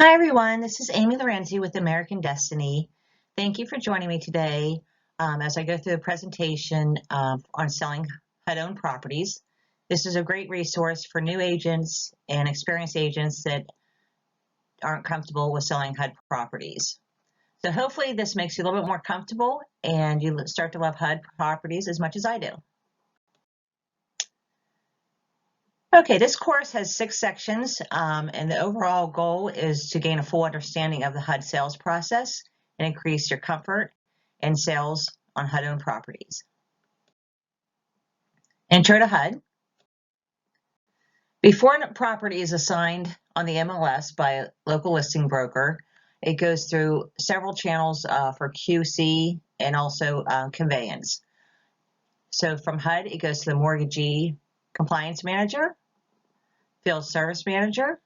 Hi everyone, this is Amy Lorenzi with American Destiny. Thank you for joining me today as I go through the presentation on selling HUD-owned properties. This is a great resource for new agents and experienced agents that aren't comfortable with selling HUD properties. So hopefully this makes you a little bit more comfortable and you start to love HUD properties as much as I do. Okay, this course has 6 sections, and the overall goal is to gain a full understanding of the HUD sales process and increase your comfort in sales on HUD-owned properties. Intro to HUD. Before a property is assigned on the MLS by a local listing broker, it goes through several channels for QC and also conveyance. So from HUD, it goes to the mortgagee compliance manager, field service manager,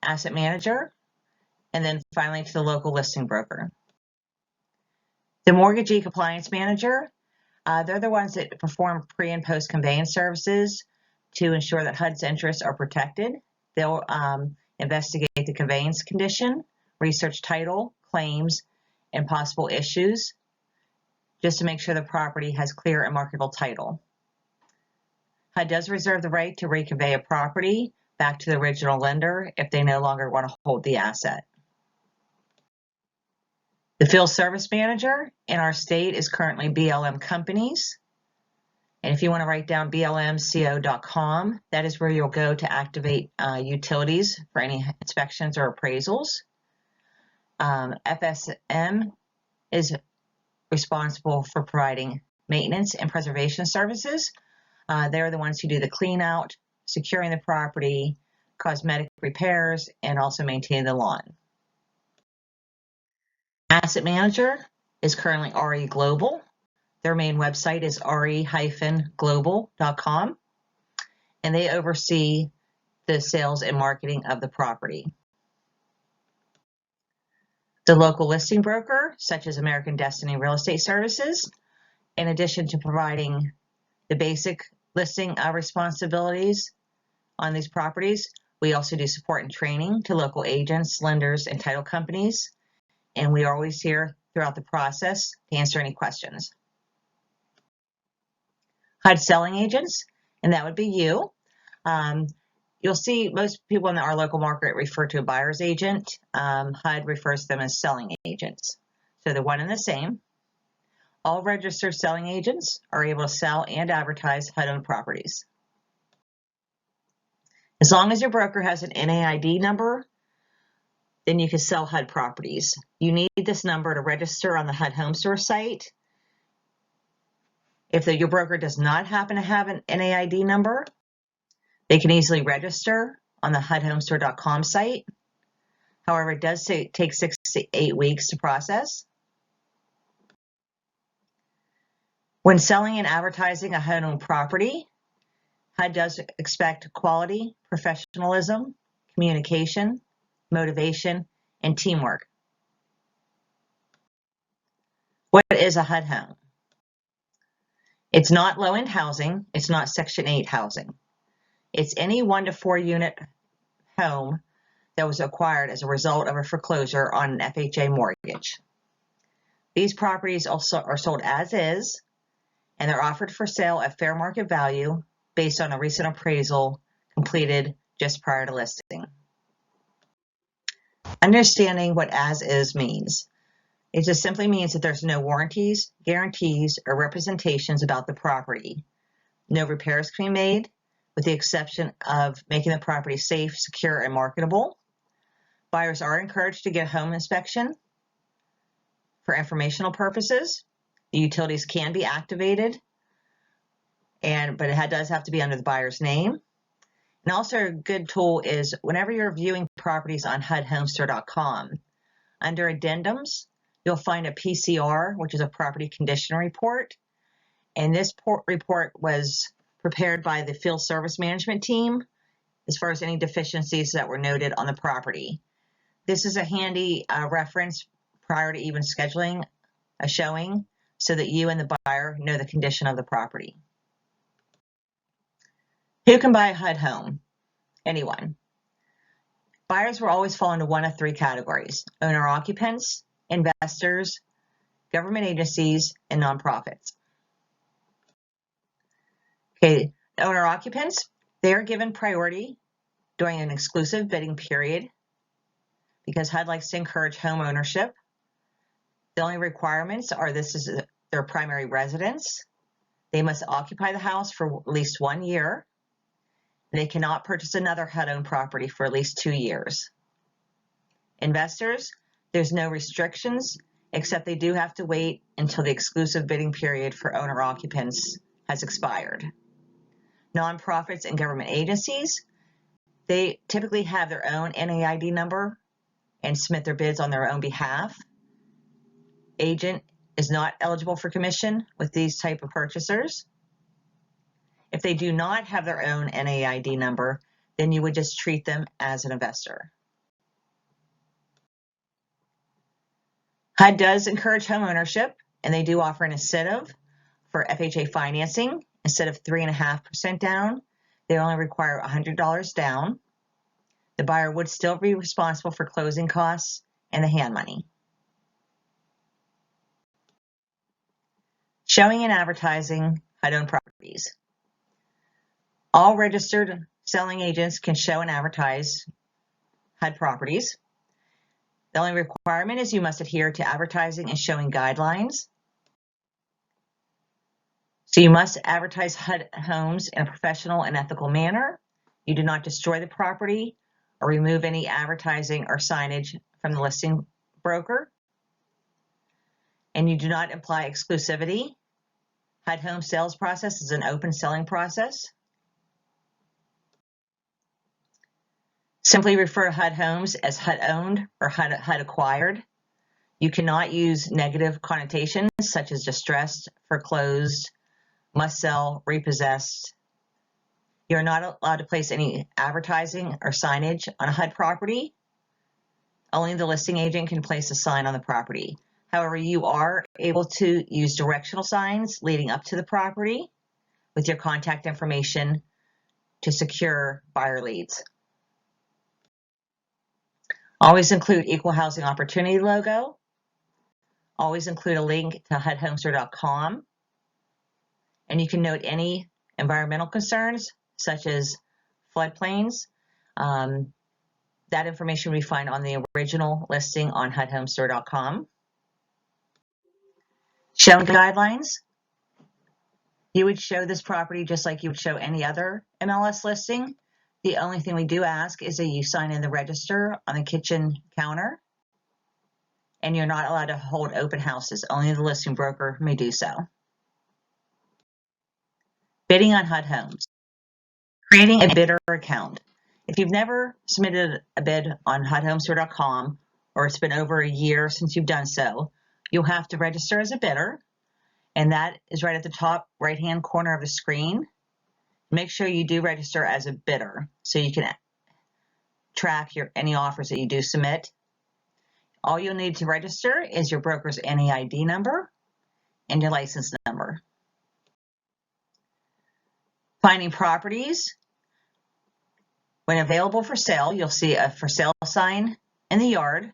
asset manager, and then finally to the local listing broker. The mortgagee compliance manager, they're the ones that perform pre and post conveyance services to ensure that HUD's interests are protected. They'll investigate the conveyance condition, research title, claims, and possible issues, just to make sure the property has clear and marketable title. HUD does reserve the right to reconvey a property back to the original lender if they no longer want to hold the asset. The field service manager in our state is currently BLM Companies. And if you want to write down blmco.com, that is where you'll go to activate utilities for any inspections or appraisals. FSM is responsible for providing maintenance and preservation services. They're the ones who do the clean out, securing the property, cosmetic repairs, and also maintain the lawn. Asset manager is currently RE Global. Their main website is re-global.com, and they oversee the sales and marketing of the property. The local listing broker, such as American Destiny Real Estate Services, in addition to providing the basic listing responsibilities on these properties, we also do support and training to local agents, lenders, and title companies. And we are always here throughout the process to answer any questions. HUD selling agents, and that would be you. You'll see most people in our local market refer to a buyer's agent. HUD refers to them as selling agents. So they're one and the same. All registered selling agents are able to sell and advertise HUD-owned properties. As long as your broker has an NAID number, then you can sell HUD properties. You need this number to register on the HUD Home Store site. If your broker does not happen to have an NAID number, they can easily register on the HUDhomestore.com site. However, it does take 6 to 8 weeks to process. When selling and advertising a HUD-owned property, HUD does expect quality, professionalism, communication, motivation, and teamwork. What is a HUD home? It's not low-end housing. It's not Section 8 housing. It's any 1 to 4 unit home that was acquired as a result of a foreclosure on an FHA mortgage. These properties also are sold as is, and they're offered for sale at fair market value based on a recent appraisal completed just prior to listing. Understanding what as is means. It just simply means that there's no warranties, guarantees, or representations about the property. No repairs can be made, with the exception of making the property safe, secure, and marketable. Buyers are encouraged to get a home inspection for informational purposes. The utilities can be activated, but it does have to be under the buyer's name. And also a good tool is whenever you're viewing properties on HUDhomestore.com, under addendums, you'll find a PCR, which is a property condition report. And this report was prepared by the field service management team as far as any deficiencies that were noted on the property. This is a handy reference prior to even scheduling a showing so that you and the buyer know the condition of the property. Who can buy a HUD home? Anyone. Buyers will always fall into one of three categories: owner-occupants, investors, government agencies, and nonprofits. Okay, owner-occupants, they are given priority during an exclusive bidding period because HUD likes to encourage home ownership. The only requirements are this is their primary residence. They must occupy the house for at least 1 year. They cannot purchase another HUD-owned property for at least 2 years. Investors, there's no restrictions, except they do have to wait until the exclusive bidding period for owner-occupants has expired. Nonprofits and government agencies, they typically have their own NAID number and submit their bids on their own behalf. Agent is not eligible for commission with these type of purchasers. If they do not have their own NAID number, then you would just treat them as an investor. HUD does encourage home ownership, and they do offer an incentive for FHA financing. Instead of 3.5% down, they only require $100 down. The buyer would still be responsible for closing costs and the hand money. Showing and advertising HUD-owned properties. All registered selling agents can show and advertise HUD properties. The only requirement is you must adhere to advertising and showing guidelines. So you must advertise HUD homes in a professional and ethical manner. You do not destroy the property or remove any advertising or signage from the listing broker. And you do not imply exclusivity. HUD home sales process is an open selling process. Simply refer to HUD homes as HUD owned or HUD acquired. You cannot use negative connotations such as distressed, foreclosed, must sell, repossessed. You're not allowed to place any advertising or signage on a HUD property. Only the listing agent can place a sign on the property. However, you are able to use directional signs leading up to the property with your contact information to secure buyer leads. Always include Equal Housing Opportunity logo. Always include a link to HUDhomestore.com. And you can note any environmental concerns such as floodplains. That information we find on the original listing on HUDhomestore.com. Showing guidelines. You would show this property just like you would show any other MLS listing. The only thing we do ask is that you sign in the register on the kitchen counter, and you're not allowed to hold open houses. Only the listing broker may do so. Bidding on HUD homes. Creating a bidder account. If you've never submitted a bid on HUDhomestore.com, or it's been over a year since you've done so, you'll have to register as a bidder, and that is right at the top right-hand corner of the screen. Make sure you do register as a bidder so you can track any offers that you do submit. All you'll need to register is your broker's NAID number and your license number. Finding properties. When available for sale, you'll see a for sale sign in the yard.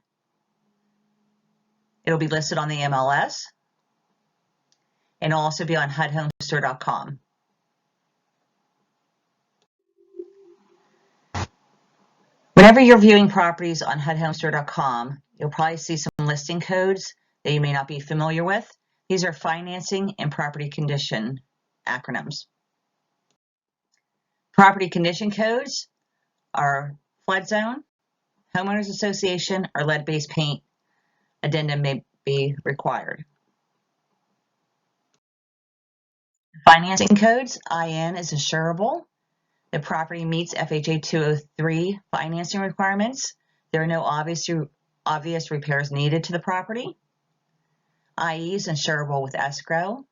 It'll be listed on the MLS and it'll also be on HUDhomestore.com. Whenever you're viewing properties on HUDhomestore.com, you'll probably see some listing codes that you may not be familiar with. These are financing and property condition acronyms. Property condition codes are flood zone, homeowners association, or lead-based paint. Addendum may be required. Financing codes, IN is insurable. The property meets FHA 203 financing requirements. There are no obvious repairs needed to the property. IE is insurable with escrow.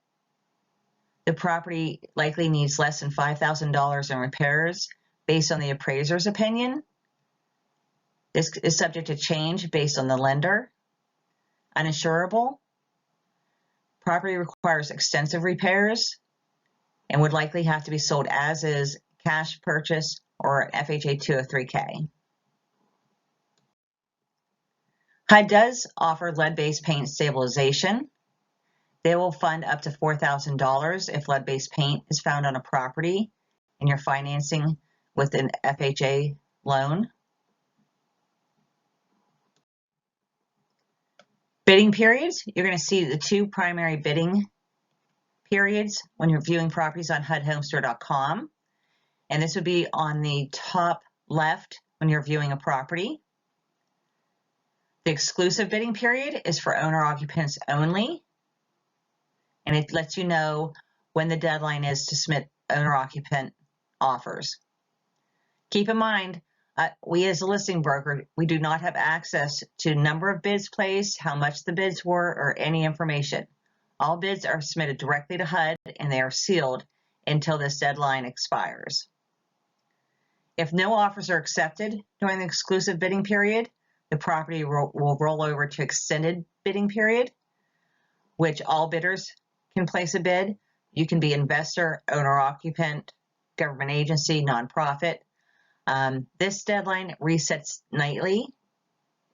The property likely needs less than $5,000 in repairs based on the appraiser's opinion. This is subject to change based on the lender. Uninsurable. Property requires extensive repairs and would likely have to be sold as is, cash purchase, or FHA 203K. HUD does offer lead-based paint stabilization. They will fund up to $4,000 if lead-based paint is found on a property and you're financing with an FHA loan. Bidding periods, you're going to see the two primary bidding periods when you're viewing properties on HUDhomestore.com. And this would be on the top left when you're viewing a property. The exclusive bidding period is for owner-occupants only, and it lets you know when the deadline is to submit owner-occupant offers. Keep in mind, we as a listing broker, we do not have access to number of bids placed, how much the bids were, or any information. All bids are submitted directly to HUD, and they are sealed until this deadline expires. If no offers are accepted during the exclusive bidding period, the property will roll over to extended bidding period, which all bidders can place a bid. You can be investor, owner-occupant, government agency, nonprofit. This deadline resets nightly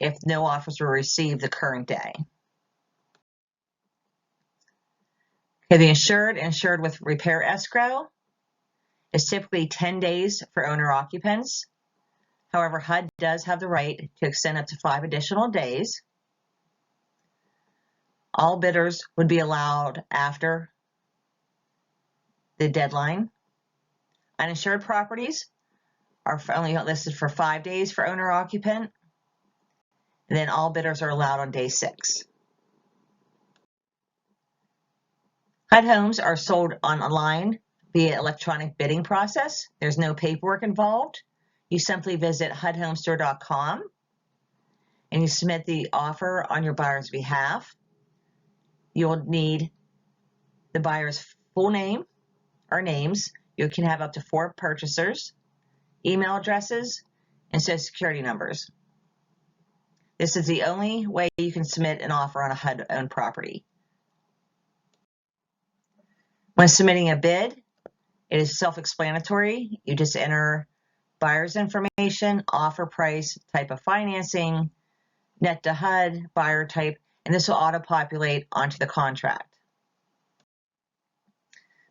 if no offers were received the current day. Okay, the insured with repair escrow is typically 10 days for owner-occupants. However, HUD does have the right to extend up to 5 additional days. All bidders would be allowed after the deadline. Uninsured properties are only listed for 5 days for owner-occupant, and then all bidders are allowed on day 6. HUD homes are sold online via electronic bidding process. There's no paperwork involved. You simply visit HUDhomestore.com and you submit the offer on your buyer's behalf. You'll need the buyer's full name or names. You can have up to 4 purchasers, email addresses, and social security numbers. This is the only way you can submit an offer on a HUD-owned property. When submitting a bid, it is self-explanatory. You just enter buyer's information, offer price, type of financing, net to HUD, buyer type, and this will auto-populate onto the contract.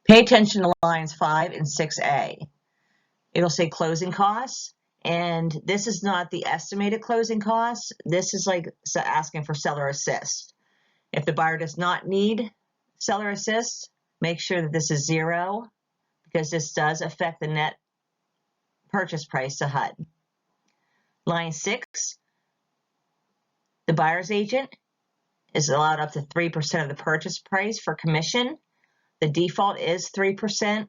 Pay attention to lines 5 and 6A. It'll say closing costs, and this is not the estimated closing costs. This is like asking for seller assist. If the buyer does not need seller assist, make sure that this is 0, because this does affect the net purchase price to HUD. Line 6, the buyer's agent is allowed up to 3% of the purchase price for commission. The default is 3%.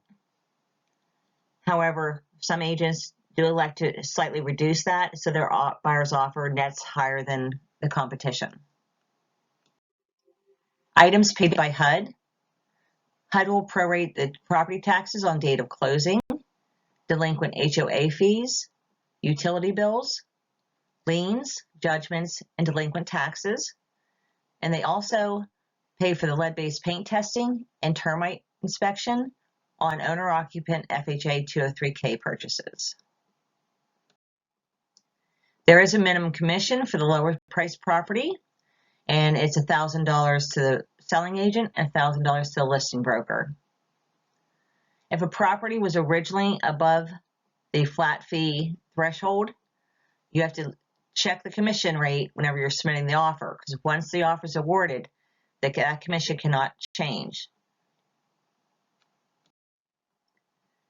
However, some agents do elect to slightly reduce that, so their buyer's offer nets higher than the competition. Items paid by HUD. HUD will prorate the property taxes on date of closing, delinquent HOA fees, utility bills, liens, judgments, and delinquent taxes. And they also pay for the lead-based paint testing and termite inspection on owner-occupant FHA 203K purchases. There is a minimum commission for the lower price property, and it's $1,000 to the selling agent and $1,000 to the listing broker. If a property was originally above the flat fee threshold, you have to check the commission rate whenever you're submitting the offer, because once the offer is awarded, that commission cannot change.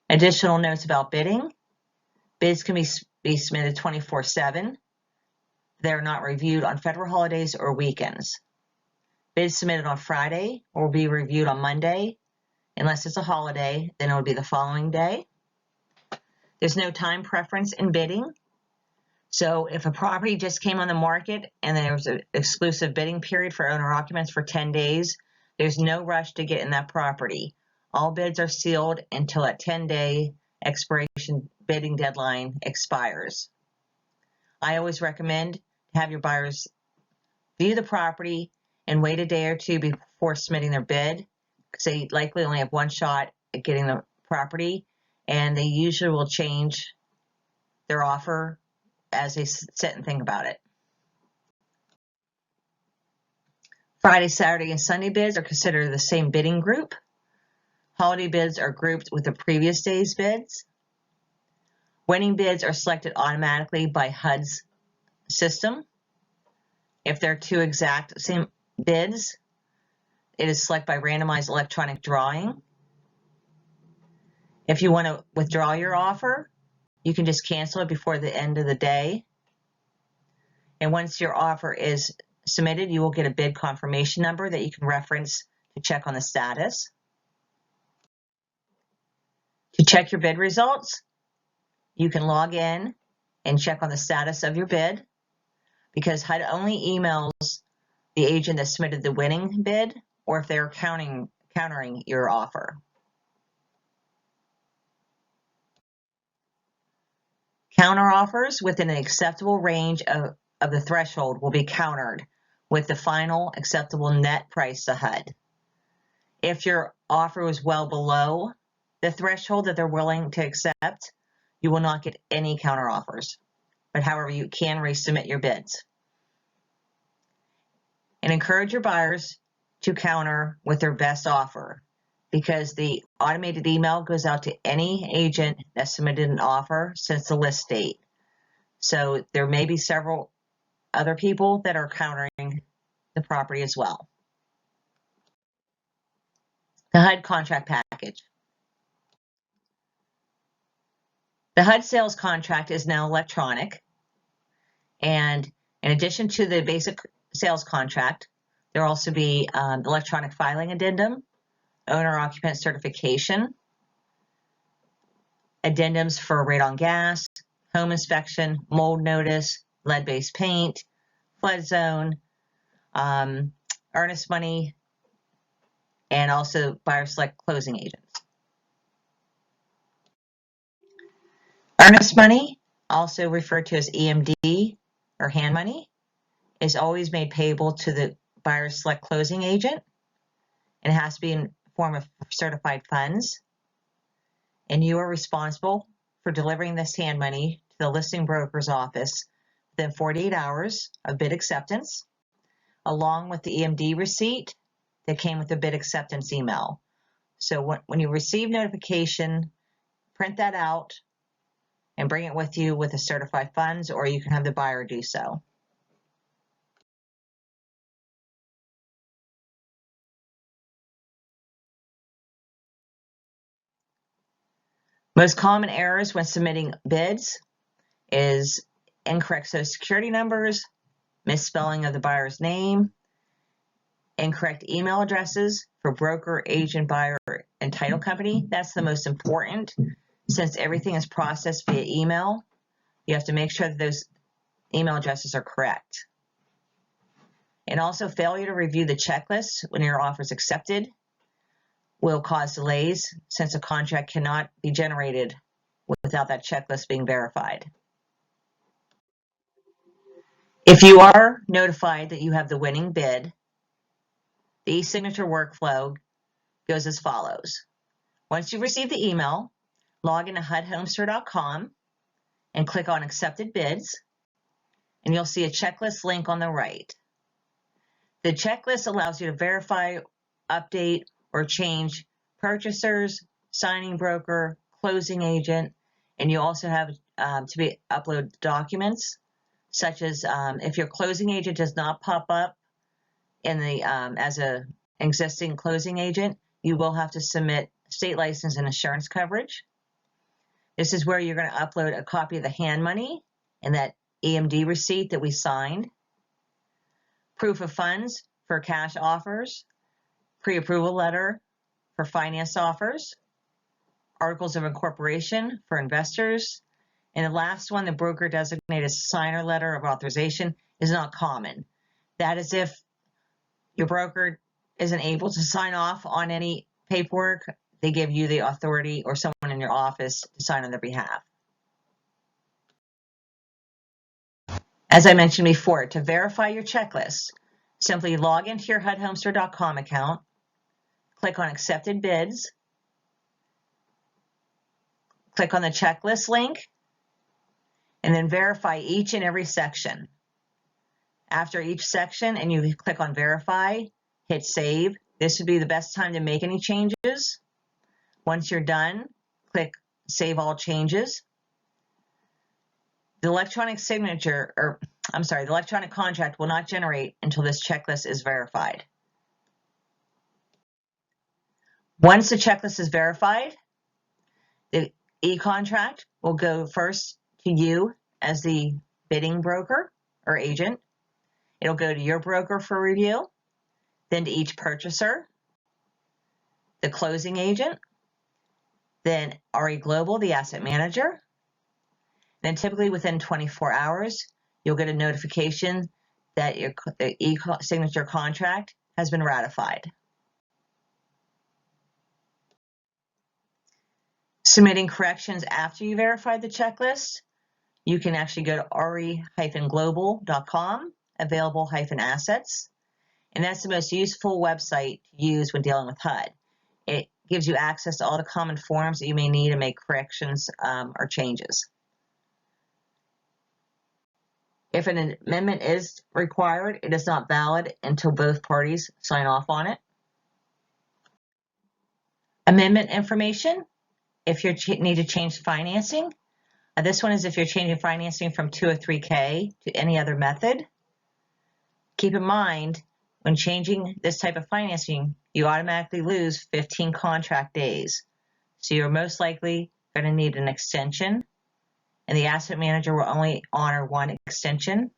Additional notes about bidding. Bids can be submitted 24/7. They're not reviewed on federal holidays or weekends. Bids submitted on Friday will be reviewed on Monday. Unless it's a holiday, then it will be the following day. There's no time preference in bidding. So if a property just came on the market and there was an exclusive bidding period for owner-occupants for 10 days, there's no rush to get in that property. All bids are sealed until that 10-day expiration bidding deadline expires. I always recommend to have your buyers view the property and wait a day or two before submitting their bid, because they likely only have one shot at getting the property, and they usually will change their offer as they sit and think about it. Friday, Saturday, and Sunday bids are considered the same bidding group. Holiday bids are grouped with the previous day's bids. Winning bids are selected automatically by HUD's system. If they're two exact same bids, it is selected by randomized electronic drawing. If you want to withdraw your offer, you can just cancel it before the end of the day. And once your offer is submitted, you will get a bid confirmation number that you can reference to check on the status. To check your bid results, you can log in and check on the status of your bid, because HUD only emails the agent that submitted the winning bid or if they're countering your offer. Counter offers within an acceptable range of the threshold will be countered with the final acceptable net price to HUD. If your offer was well below the threshold that they're willing to accept, you will not get any counter offers. But however, you can resubmit your bids. And encourage your buyers to counter with their best offer, because the automated email goes out to any agent that submitted an offer since the list date. So there may be several other people that are countering the property as well. The HUD contract package. The HUD sales contract is now electronic, and in addition to the basic sales contract, there will also be electronic filing addendum, owner-occupant certification, addendums for radon gas, home inspection, mold notice, lead-based paint, flood zone, earnest money, and also buyer select closing agents. Earnest money, also referred to as EMD or hand money, is always made payable to the buyer select closing agent, and it has to be in form of certified funds. And you are responsible for delivering this hand money to the listing broker's office within 48 hours of bid acceptance, along with the EMD receipt that came with the bid acceptance email. So when you receive notification, print that out and bring it with you with the certified funds, or you can have the buyer do so. Most common errors when submitting bids is incorrect Social Security numbers, misspelling of the buyer's name, incorrect email addresses for broker, agent, buyer, and title company. That's the most important. Since everything is processed via email, you have to make sure that those email addresses are correct. And also, failure to review the checklist when your offer is accepted will cause delays, since a contract cannot be generated without that checklist being verified. If you are notified that you have the winning bid, the e-signature workflow goes as follows. Once you receive the email, log into HUDhomester.com and click on Accepted Bids, and you'll see a checklist link on the right. The checklist allows you to verify, update, or change purchasers, signing broker, closing agent, and you also have to upload documents, such as if your closing agent does not pop up in the as an existing closing agent, you will have to submit state license and insurance coverage. This is where you're going to upload a copy of the hand money and that EMD receipt that we signed, proof of funds for cash offers, pre-approval letter for finance offers, articles of incorporation for investors, and the last one, the broker designated signer letter of authorization, is not common. That is if your broker isn't able to sign off on any paperwork, they give you the authority or someone in your office to sign on their behalf. As I mentioned before, to verify your checklist, simply log into your HUDhomester.com account, click on Accepted Bids, click on the checklist link, and then verify each and every section. After each section, and you click on verify, hit save. This would be the best time to make any changes. Once you're done, click save all changes. The electronic contract will not generate until this checklist is verified. Once the checklist is verified, the e-contract will go first to you as the bidding broker or agent. It'll go to your broker for review, then to each purchaser, the closing agent, then RE Global, the asset manager. Then typically within 24 hours, you'll get a notification that your e-signature contract has been ratified. Submitting corrections after you verified the checklist, you can actually go to re-global.com, available-assets, and that's the most useful website to use when dealing with HUD. It gives you access to all the common forms that you may need to make corrections or changes. If an amendment is required, it is not valid until both parties sign off on it. Amendment information, if you need to change financing. This one is if you're changing financing from 203K to any other method. Keep in mind, when changing this type of financing, you automatically lose 15 contract days. So you're most likely going to need an extension, and the asset manager will only honor one extension,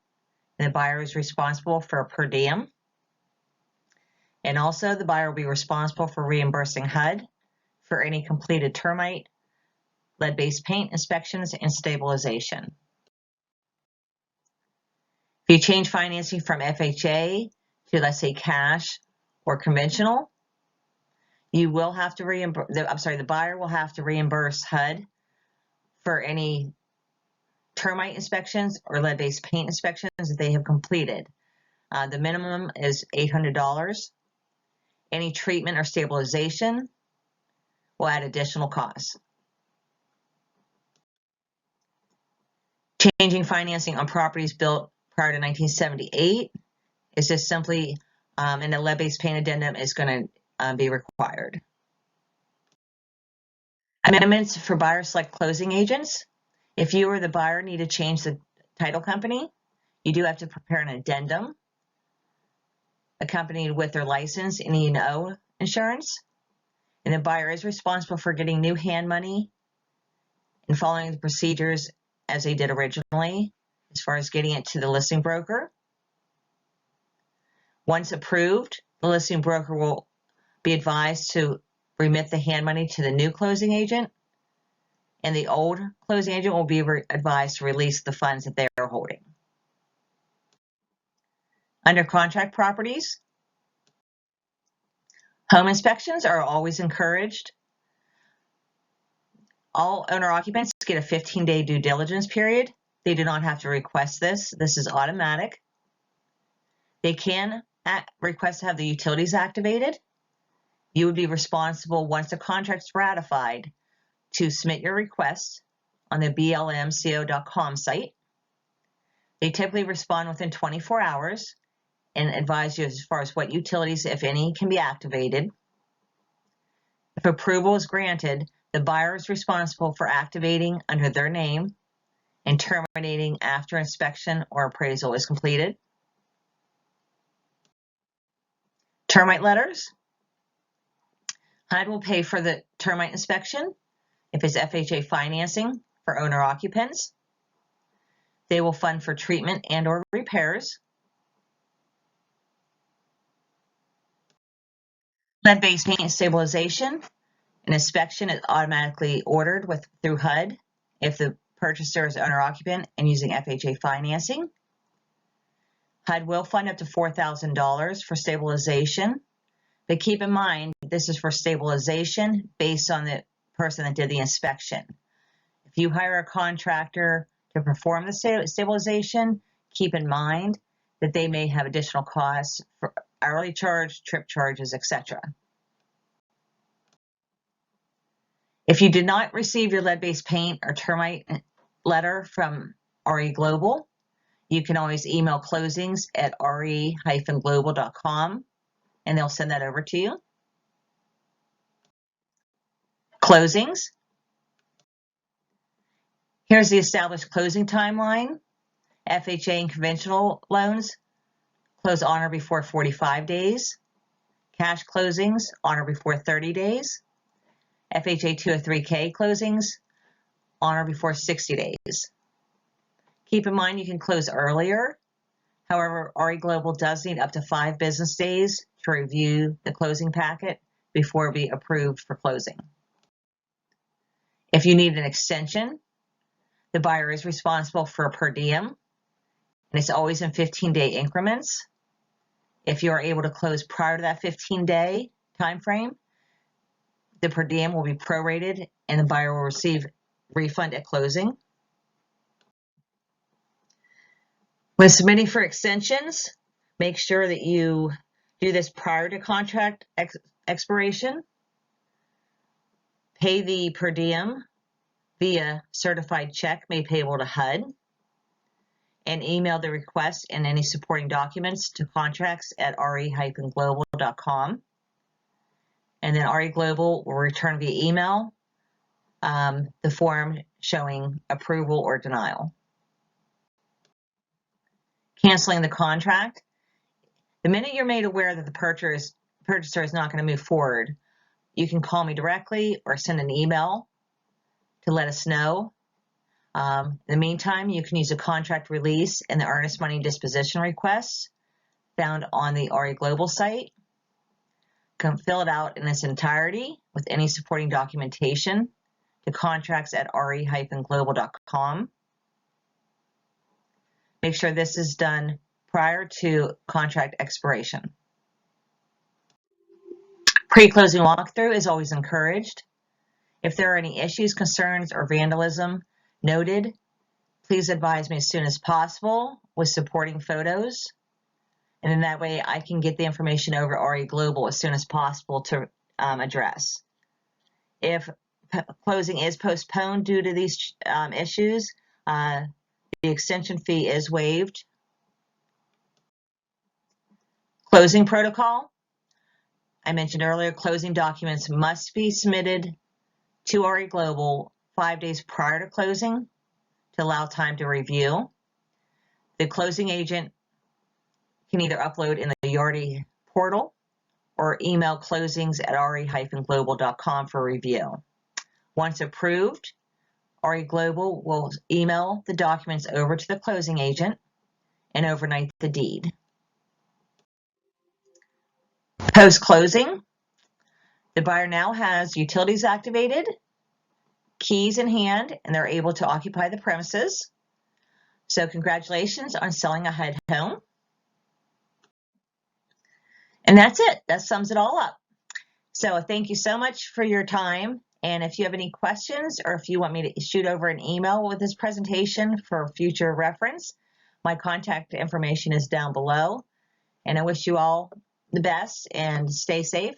and the buyer is responsible for a per diem. And also the buyer will be responsible for reimbursing HUD for any completed termite, lead-based paint inspections, and stabilization. If you change financing from FHA to, let's say, cash or conventional, you will have to the buyer will have to reimburse HUD for any termite inspections or lead-based paint inspections that they have completed. The minimum is $800. Any treatment or stabilization will add additional costs. Changing financing on properties built prior to 1978 is just simply, and a lead-based paint addendum is going to be required. Amendments for buyer-select closing agents. If you or the buyer need to change the title company, you do have to prepare an addendum accompanied with their license and E&O insurance. And the buyer is responsible for getting new hand money and following the procedures as they did originally, as far as getting it to the listing broker. Once approved, the listing broker will be advised to remit the hand money to the new closing agent, and the old closing agent will be advised to release the funds that they are holding. Under contract properties, home inspections are always encouraged. All owner-occupants get a 15-day due diligence period. They do not have to request this. This is automatic. They can request to have the utilities activated. You would be responsible, once the contract is ratified, to submit your request on the blmco.com site. They typically respond within 24 hours and advise you as far as what utilities, if any, can be activated. If approval is granted, the buyer is responsible for activating under their name and terminating after inspection or appraisal is completed. Termite letters. HUD will pay for the termite inspection if it's FHA financing for owner-occupants. They will fund for treatment and or repairs. Lead-based paint stabilization. An inspection is automatically ordered through HUD if the purchaser is owner-occupant and using FHA financing. HUD will fund up to $4,000 for stabilization, but keep in mind this is for stabilization based on the person that did the inspection. If you hire a contractor to perform the stabilization, keep in mind that they may have additional costs for hourly charge, trip charges, etc. If you did not receive your lead-based paint or termite letter from RE Global, You can always email closings at re-global.com and they'll send that over to you. Closings. Here's the established closing timeline. FHA and conventional loans close on or before 45 days. Cash closings on or before 30 days. FHA 203K closings on or before 60 days. Keep in mind you can close earlier. However, RE Global does need up to 5 business days to review the closing packet before it be approved for closing. If you need an extension, the buyer is responsible for a per diem, and it's always in 15-day increments. If you are able to close prior to that 15-day time frame, the per diem will be prorated and the buyer will receive refund at closing. When submitting for extensions, make sure that you do this prior to contract expiration. Pay the per diem via certified check made payable to HUD, and email the request and any supporting documents to contracts@re-global.com. And then RE Global will return via email the form showing approval or denial. Canceling the contract. The minute you're made aware that the purchaser is not going to move forward, you can call me directly or send an email to let us know. In the meantime, you can use a contract release and the earnest money disposition request found on the RE Global site. Come fill it out in its entirety with any supporting documentation to contracts@re-global.com. Make sure this is done prior to contract expiration. Pre-closing walkthrough is always encouraged. If there are any issues, concerns, or vandalism noted, please advise me as soon as possible with supporting photos. And in that way, I can get the information over to RE Global as soon as possible to address. If closing is postponed due to these issues, the extension fee is waived. Closing protocol. I mentioned earlier, closing documents must be submitted to RE Global 5 days prior to closing to allow time to review. The closing agent can either upload in the Yardi portal or email closings@re-global.com for review. Once approved, RE Global will email the documents over to the closing agent and overnight the deed. Post-closing, the buyer now has utilities activated, keys in hand, and they're able to occupy the premises. So congratulations on selling a HUD home. And that's it. That sums it all up. So thank you so much for your time. And if you have any questions or if you want me to shoot over an email with this presentation for future reference, my contact information is down below. And I wish you all the best and stay safe